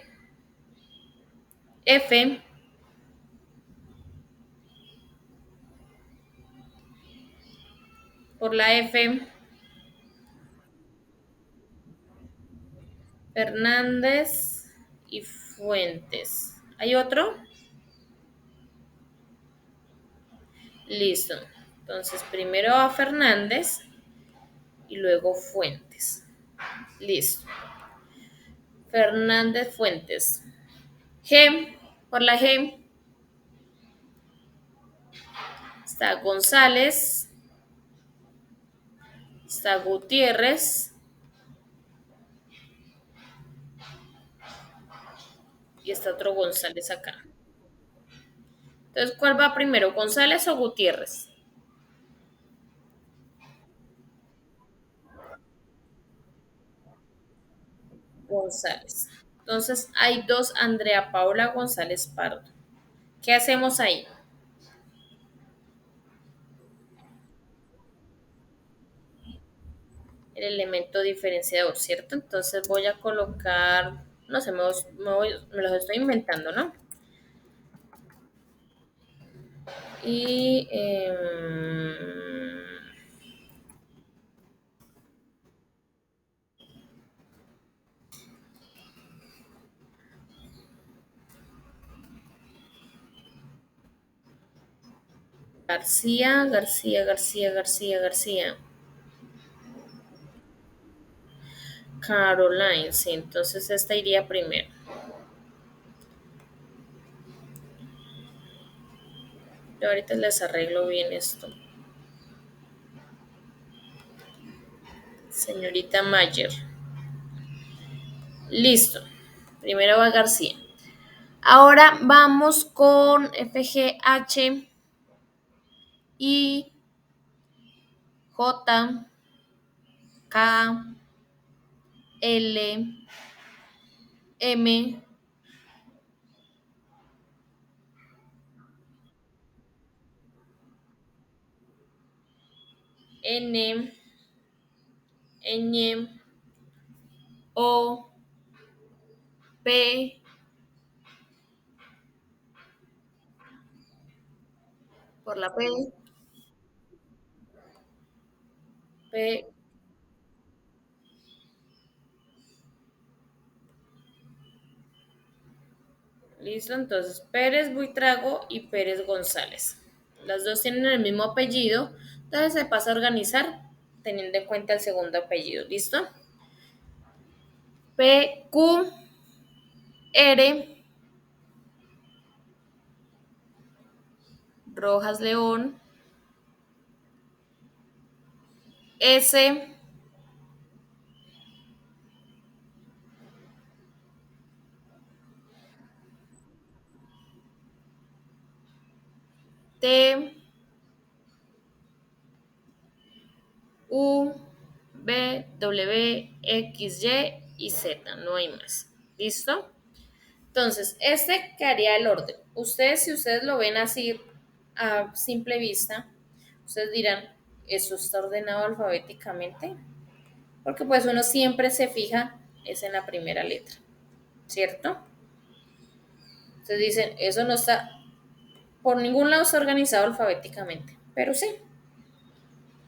F, por la F, Fernández y Fuentes. ¿Hay otro? Listo. Entonces, primero a Fernández y luego Fuentes. Listo. Fernández Fuentes. G, por la G, está González, está Gutiérrez y está otro González acá. Entonces, ¿cuál va primero, González o Gutiérrez? González. Entonces, hay dos Andrea Paula González Pardo. ¿Qué hacemos ahí? El elemento diferenciador, ¿cierto? Entonces voy a colocar, no sé, me los estoy inventando, ¿no? Y García, García, García, García, García. Caroline, sí, entonces esta iría primero. Yo ahorita les arreglo bien esto. Señorita Mayer. Listo. Primero va García. Ahora vamos con FGH, I, J, K, L, M, N, Ñ, O, P, por la P, listo, entonces Pérez Buitrago y Pérez González. Las dos tienen el mismo apellido, entonces se pasa a organizar teniendo en cuenta el segundo apellido, ¿listo? P, Q, R, Rojas León, S, T, U, B, W, X, Y Z, no hay más. ¿Listo? Entonces, este quedaría el orden. Ustedes, si ustedes lo ven así a simple vista, ustedes dirán, ¿eso está ordenado alfabéticamente? Porque pues uno siempre se fija es en la primera letra, ¿cierto? Entonces dicen, eso no está, por ningún lado está organizado alfabéticamente, pero sí,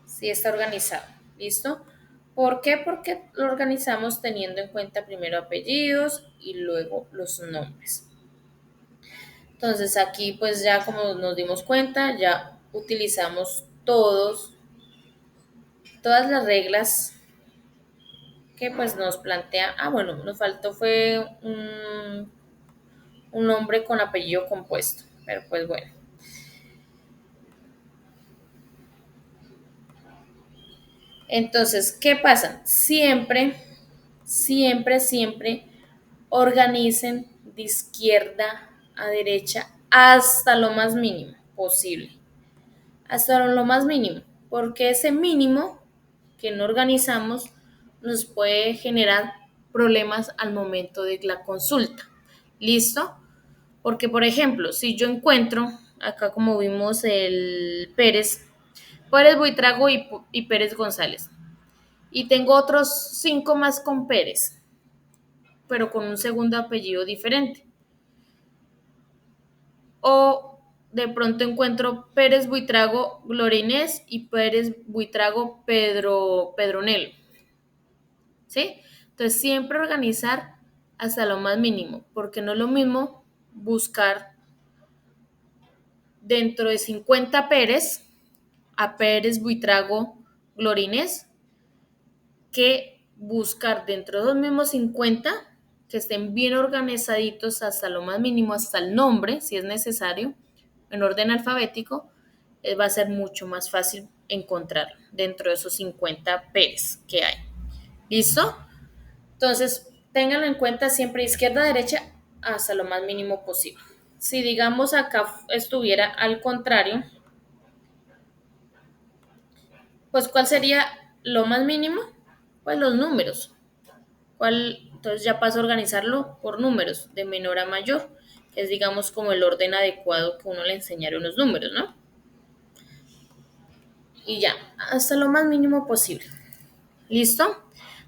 sí está organizado, ¿listo? ¿Por qué? Porque lo organizamos teniendo en cuenta primero apellidos y luego los nombres. Entonces aquí pues ya como nos dimos cuenta, ya utilizamos todas las reglas que pues nos plantea. Ah, bueno, nos faltó fue un nombre con apellido compuesto, pero pues bueno. Entonces, ¿qué pasa? Siempre organicen de izquierda a derecha hasta lo más mínimo posible. Hasta lo más mínimo, porque ese mínimo que no organizamos nos puede generar problemas al momento de la consulta. ¿Listo? Porque, por ejemplo, si yo encuentro, acá como vimos el Pérez Buitrago y Pérez González, y tengo otros 5 más con Pérez, pero con un segundo apellido diferente. O de pronto encuentro Pérez Buitrago Gloria Inés y Pérez Buitrago Pedronel. ¿Sí? Entonces siempre organizar hasta lo más mínimo, porque no es lo mismo buscar dentro de 50 Pérez a Pérez Buitrago Gloria Inés que buscar dentro de los mismos 50 que estén bien organizaditos hasta lo más mínimo, hasta el nombre, si es necesario, en orden alfabético, va a ser mucho más fácil encontrar dentro de esos 50 Pérez que hay. ¿Listo? Entonces, ténganlo en cuenta siempre izquierda, derecha, hasta lo más mínimo posible. Si digamos acá estuviera al contrario, pues ¿cuál sería lo más mínimo? Pues los números. Entonces ya paso a organizarlo por números, de menor a mayor, que es digamos como el orden adecuado que uno le enseñaron los números, ¿no? Y ya, hasta lo más mínimo posible. ¿Listo?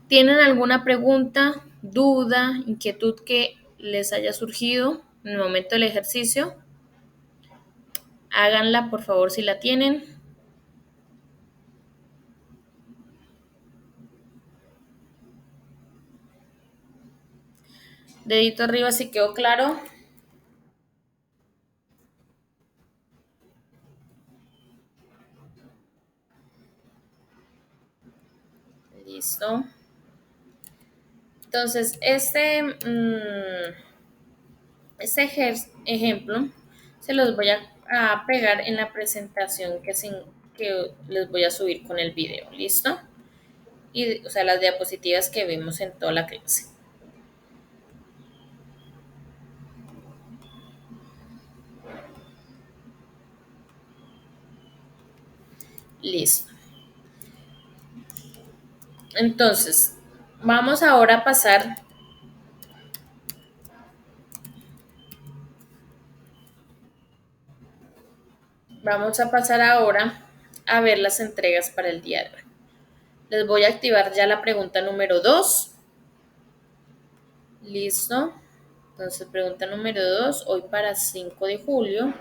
¿Tienen alguna pregunta, duda, inquietud que les haya surgido en el momento del ejercicio? Háganla, por favor, si la tienen. Dedito arriba si quedó claro. Listo. Entonces, este ejemplo se los voy a pegar en la presentación que les voy a subir con el video, ¿listo? Y, o sea, las diapositivas que vimos en toda la clase. Listo. Entonces, vamos ahora a pasar, vamos a pasar ahora a ver las entregas para el día de hoy. Les voy a activar ya la pregunta número 2. Listo. Entonces, pregunta número 2, hoy para 5 de julio.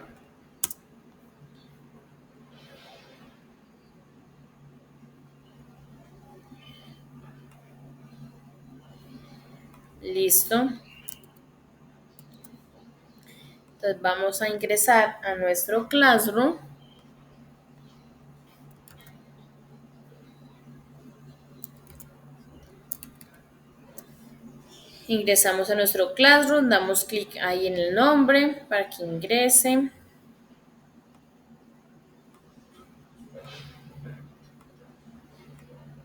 Listo. Entonces, vamos a ingresar a nuestro Classroom. Ingresamos a nuestro Classroom, damos clic ahí en el nombre para que ingrese.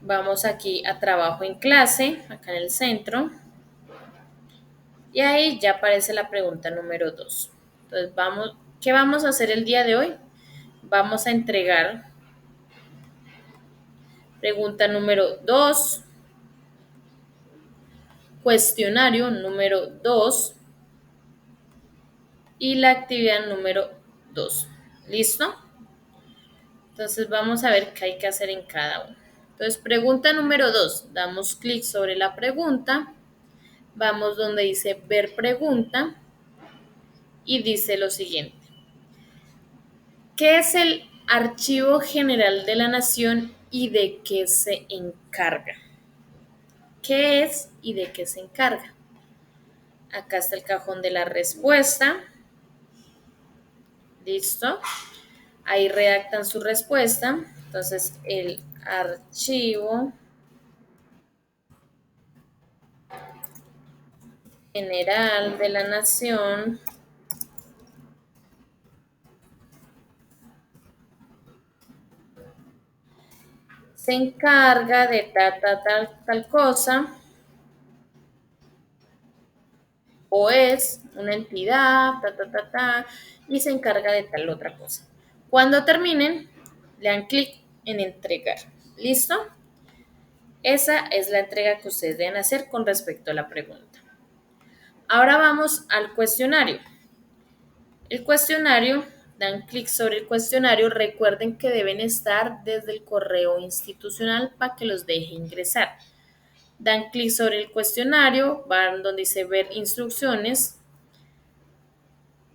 Vamos aquí a trabajo en clase, acá en el centro. Y ahí ya aparece la pregunta número 2. Entonces, ¿qué vamos a hacer el día de hoy? Vamos a entregar pregunta número 2, cuestionario número 2 y la actividad número 2. ¿Listo? Entonces vamos a ver qué hay que hacer en cada uno. Entonces, pregunta número 2, damos clic sobre la pregunta, vamos donde dice ver pregunta y dice lo siguiente. ¿Qué es el Archivo General de la Nación y de qué se encarga? ¿Qué es y de qué se encarga? Acá está el cajón de la respuesta. ¿Listo? Ahí redactan su respuesta. Entonces, el Archivo General de la Nación se encarga de tal cosa, o es una entidad, y se encarga de tal otra cosa. Cuando terminen, le dan clic en entregar. ¿Listo? Esa es la entrega que ustedes deben hacer con respecto a la pregunta. Ahora vamos al cuestionario. El cuestionario, dan clic sobre el cuestionario, recuerden que deben estar desde el correo institucional para que los deje ingresar. Dan clic sobre el cuestionario, van donde dice ver instrucciones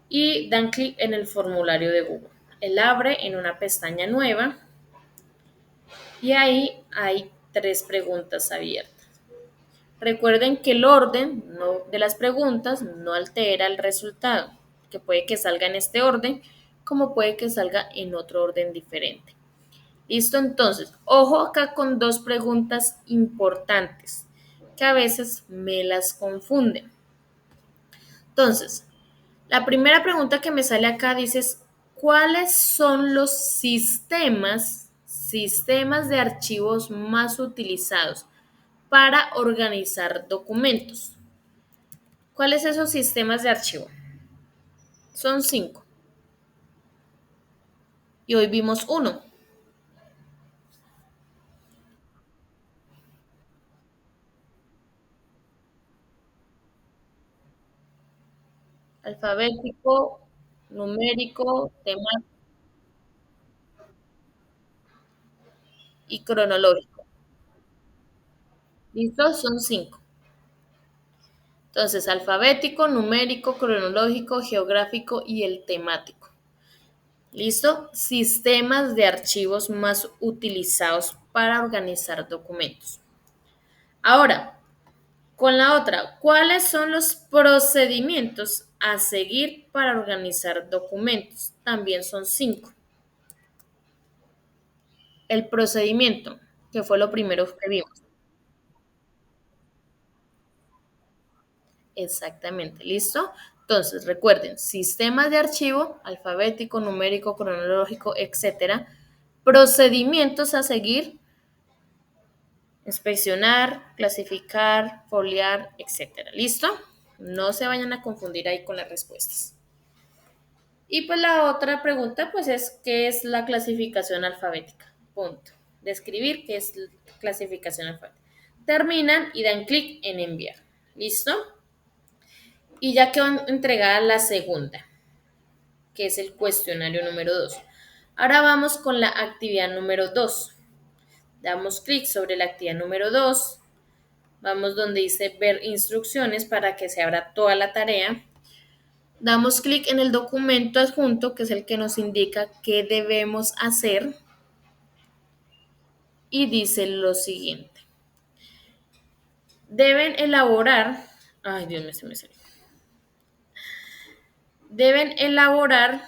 y dan clic en el formulario de Google. Él abre en una pestaña nueva y ahí hay 3 preguntas abiertas. Recuerden que el orden de las preguntas no altera el resultado, que puede que salga en este orden, como puede que salga en otro orden diferente. Listo, entonces, ojo acá con 2 preguntas importantes, que a veces me las confunden. Entonces, la primera pregunta que me sale acá dice, ¿cuáles son los sistemas de archivos más utilizados para organizar documentos? ¿Cuáles son esos sistemas de archivo? Son 5. Y hoy vimos uno. Alfabético, numérico, temático y cronológico. ¿Listo? Son 5. Entonces, alfabético, numérico, cronológico, geográfico y el temático. ¿Listo? Sistemas de archivos más utilizados para organizar documentos. Ahora, con la otra, ¿cuáles son los procedimientos a seguir para organizar documentos? También son 5. El procedimiento, que fue lo primero que vimos. Exactamente, ¿listo? Entonces, recuerden, sistemas de archivo, alfabético, numérico, cronológico, etcétera. Procedimientos a seguir, inspeccionar, clasificar, foliar, etcétera. ¿Listo? No se vayan a confundir ahí con las respuestas. Y pues la otra pregunta pues es, ¿qué es la clasificación alfabética? punto de escribir, que es clasificación alfabética. Terminan y dan clic en enviar. ¿Listo? Y ya quedó entregada la segunda, que es el cuestionario número 2. Ahora vamos con la actividad número 2. Damos clic sobre la actividad número 2. Vamos donde dice ver instrucciones para que se abra toda la tarea. Damos clic en el documento adjunto, que es el que nos indica qué debemos hacer. Y dice lo siguiente. Deben elaborar, ay Dios mío, se me salió. Deben elaborar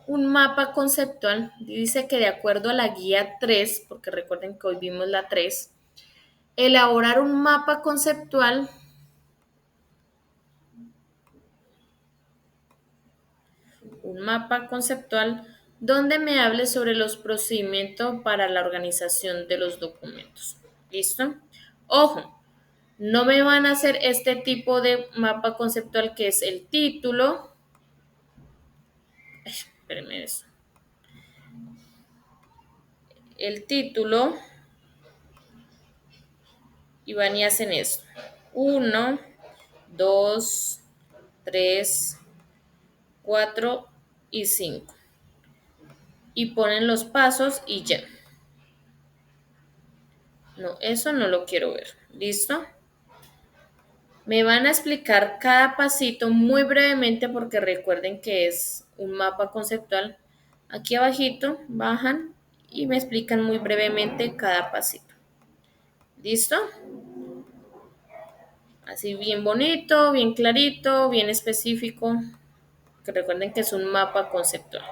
un mapa conceptual. Dice que de acuerdo a la guía 3, porque recuerden que hoy vimos la 3, elaborar un mapa conceptual donde me hable sobre los procedimientos para la organización de los documentos. ¿Listo? Ojo, no me van a hacer este tipo de mapa conceptual que es el título. Espérenme eso. El título y van y hacen esto. 1, 2, 3, 4 y 5. Y ponen los pasos y ya. No, eso no lo quiero ver. ¿Listo? Me van a explicar cada pasito muy brevemente porque recuerden que es un mapa conceptual. Aquí abajito bajan y me explican muy brevemente cada pasito. ¿Listo? Así bien bonito, bien clarito, bien específico. Que recuerden que es un mapa conceptual.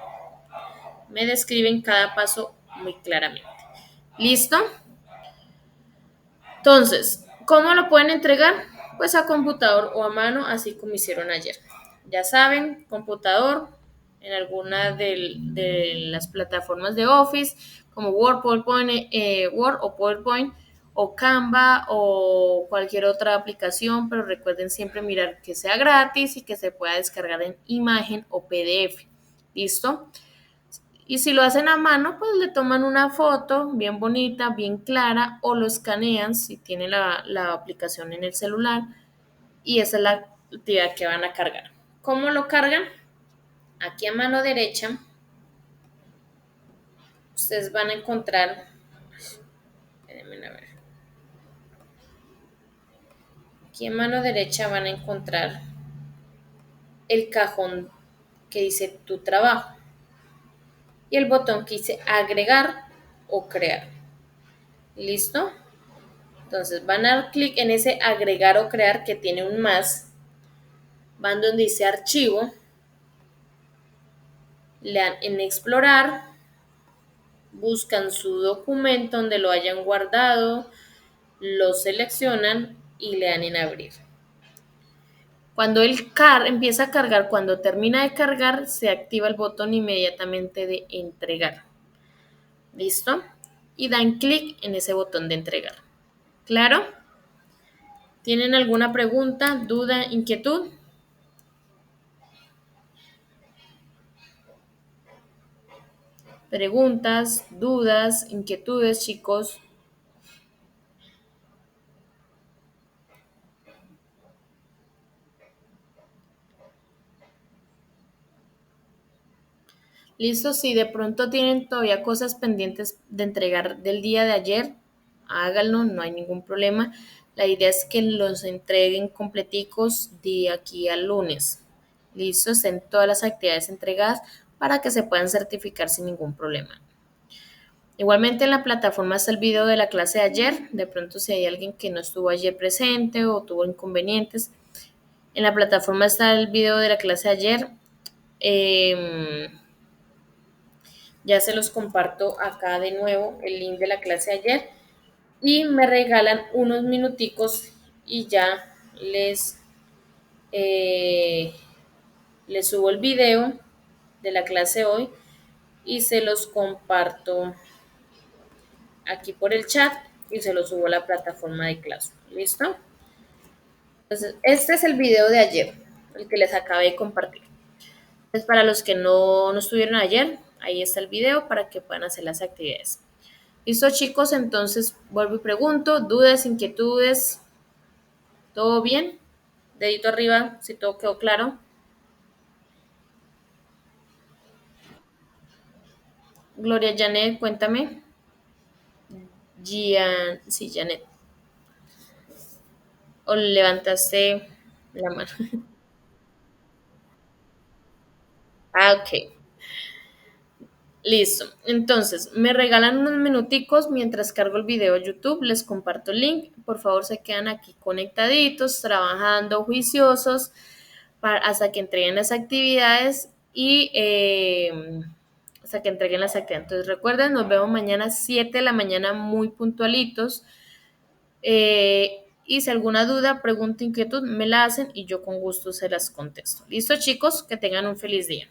Me describen cada paso muy claramente. ¿Listo? Entonces, ¿cómo lo pueden entregar? Pues a computador o a mano, así como hicieron ayer. Ya saben, computador en alguna de las plataformas de Office, como Word, PowerPoint, Word o PowerPoint, o Canva o cualquier otra aplicación, pero recuerden siempre mirar que sea gratis y que se pueda descargar en imagen o PDF. ¿Listo? Y si lo hacen a mano, pues le toman una foto bien bonita, bien clara, o lo escanean si tienen la aplicación en el celular. Y esa es la actividad que van a cargar. ¿Cómo lo cargan? Aquí a mano derecha, ustedes van a encontrar, déjenme a ver, aquí a mano derecha van a encontrar el cajón que dice tu trabajo y el botón que dice agregar o crear. ¿Listo? Entonces van a dar clic en ese agregar o crear que tiene un más, van donde dice archivo, le dan en explorar, buscan su documento donde lo hayan guardado, lo seleccionan y le dan en abrir. Cuando el car empieza a cargar, cuando termina de cargar, se activa el botón inmediatamente de entregar. ¿Listo? Y dan clic en ese botón de entregar. ¿Claro? ¿Tienen alguna pregunta, duda, inquietud? Preguntas, dudas, inquietudes, chicos. Listo, si de pronto tienen todavía cosas pendientes de entregar del día de ayer, háganlo, no hay ningún problema. La idea es que los entreguen completicos de aquí al lunes. Listo, estén todas las actividades entregadas para que se puedan certificar sin ningún problema. Igualmente en la plataforma está el video de la clase de ayer. De pronto si hay alguien que no estuvo ayer presente o tuvo inconvenientes, en la plataforma está el video de la clase de ayer. Ya se los comparto acá de nuevo el link de la clase de ayer y me regalan unos minuticos y ya eh, les subo el video de la clase hoy y se los comparto aquí por el chat y se los subo a la plataforma de clase. ¿Listo? Entonces, este es el video de ayer, el que les acabé de compartir. Entonces, para los que no estuvieron ayer, ahí está el video para que puedan hacer las actividades. Listo, chicos, entonces vuelvo y pregunto, dudas, inquietudes, ¿todo bien? Dedito arriba, si todo quedó claro. Gloria Janet, cuéntame. Gian, sí, Janet. O levantaste la mano. Ah, ok. Listo. Entonces, me regalan unos minuticos mientras cargo el video a YouTube, les comparto el link. Por favor, se quedan aquí conectaditos, trabajando, juiciosos, hasta que entreguen las actividades y hasta que entreguen las actividades. Entonces, recuerden, nos vemos mañana a 7 de la mañana muy puntualitos. Y si alguna duda, pregunta, inquietud, me la hacen y yo con gusto se las contesto. Listo, chicos, que tengan un feliz día.